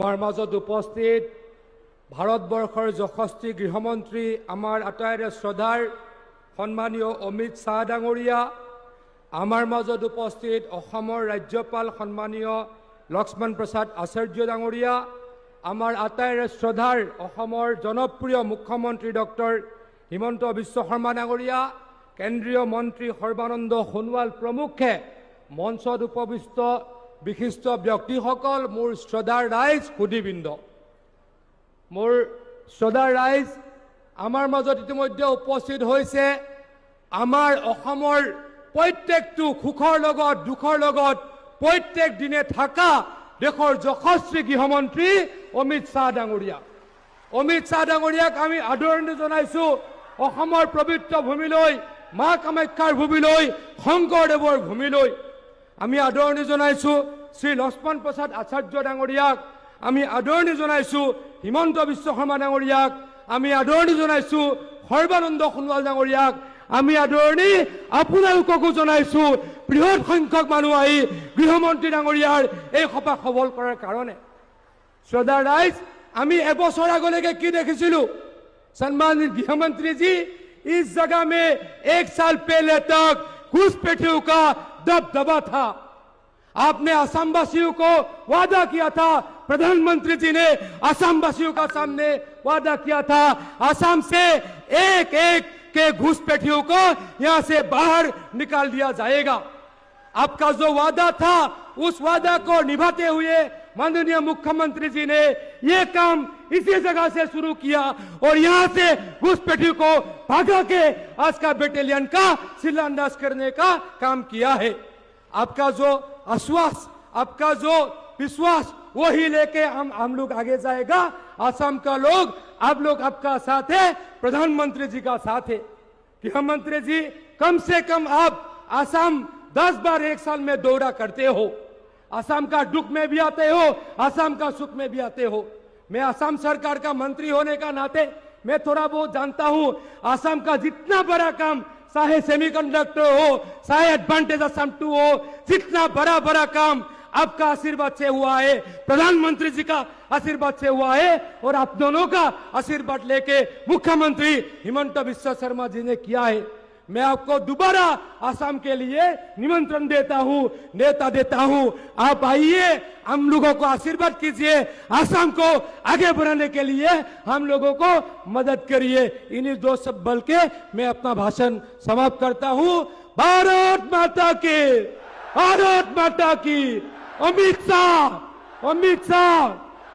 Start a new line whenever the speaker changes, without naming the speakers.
আমাৰ মাজত উপস্থিত ভাৰতবৰ্ষৰ যশস্বী গৃহমন্ত্ৰী আমাৰ আটাইৰে শ্ৰদ্ধাৰ সন্মানীয় অমিত শ্বাহ ডাঙৰীয়া, আমাৰ মাজত উপস্থিত অসমৰ ৰাজ্যপাল সন্মানীয় লক্ষ্মণ প্ৰসাদ আচাৰ্য ডাঙৰীয়া, আমাৰ আটাইৰে শ্ৰদ্ধাৰ অসমৰ জনপ্ৰিয় মুখ্যমন্ত্ৰী ডক্টৰ হিমন্ত বিশ্ব শৰ্মা ডাঙৰীয়া, কেন্দ্ৰীয় মন্ত্ৰী সৰ্বানন্দ সোণোৱাল প্ৰমুখ্যে মঞ্চত উপবিষ্ট বিশিষ্ট ব্যক্তিসকল, মোৰ শ্ৰদ্ধাৰ ৰাইজ, সুধীবৃন্দ, মোৰ শ্ৰদ্ধাৰ ৰাইজ, আমাৰ মাজত ইতিমধ্যে উপস্থিত হৈছে আমাৰ অসমৰ প্ৰত্যেকটো সুখৰ লগত দুখৰ লগত প্ৰত্যেক দিনে থকা দেশৰ যশস্বী গৃহমন্ত্ৰী অমিত শ্বাহ ডাঙৰীয়া। অমিত শ্বাহ ডাঙৰীয়াক আমি আদৰণি জনাইছোঁ অসমৰ পবিত্ৰ ভূমিলৈ, মা কামাখ্যাৰ ভূমিলৈ, শংকৰদেৱৰ ভূমিলৈ। আমি আদৰণি জনাইছোঁ শ্ৰী লক্ষ্মণ প্ৰসাদ আচাৰ্য ডাঙৰীয়াক, আমি আদৰণি জনাইছোঁ হিমন্ত বিশ্ব শৰ্মা ডাঙৰীয়াক, আমি আদৰণি জনাইছোঁ সৰ্বানন্দ সোণোৱাল ডাঙৰীয়াক, আমি আদৰণি আপোনালোককো জনাইছোঁ বৃহৎ সংখ্যক মানুহ আহি গৃহমন্ত্ৰী ডাঙৰীয়াৰ এই সভা সবল কৰাৰ কাৰণে। শ্ৰদ্ধাৰ ৰাইজ, আমি এবছৰ আগলৈকে কি দেখিছিলোঁ? সন্মানিত गृहमंत्री जी, इस जगह में एक साल पहले तक घुसपैठियों का दबदबा था। आपने असम वासियों को वादा किया था, प्रधानमंत्री जी ने असम वासियों का सामने वादा किया था, असम से एक एक के घुसपैठियों को यहां से बाहर निकाल दिया जाएगा। आपका जो वादा था, उस वादा को निभाते हुए माननीय मुख्यमंत्री जी ने ये काम इसी जगह से शुरू किया और यहां से घुसपैठियों को भागा के आज का बटालियन का शिलान्यास करने का काम किया है। आपका जो आश्वास, आपका जो विश्वास, वही लेके हम लोग आगे जाएगा। असम का लोग, आप लोग आपका साथ है, प्रधानमंत्री जी का साथ है। गृहमंत्री जी, कम से कम आप असम 10 बार एक साल में दौरा करते हो, असम का दुख में भी आते हो, असम का सुख में भी आते हो। मैं असम सरकार का मंत्री होने का नाते मैं थोड़ा बहुत जानता हूं, असम का जितना बड़ा काम, चाहे सेमीकंडक्टर हो, चाहे एडवांटेज असम 2 हो, जितना बड़ा बड़ा काम आपका आशीर्वाद से हुआ है, प्रधानमंत्री जी का आशीर्वाद से हुआ है और आप दोनों का आशीर्वाद लेके मुख्यमंत्री हिमंत बिस्वा शर्मा जी ने किया है। मैं आपको दोबारा असम के लिए निमंत्रण देता हूं, नेता देता हूं, आप आइए, हम लोगों को आशीर्वाद कीजिए, असम को आगे बढ़ाने के लिए हम लोगों को मदद करिए। इन्हीं दो शब्द बोल के मैं अपना भाषण समाप्त करता हूं। भारत माता की, भारत माता की। अमित शाह, अमित शाह।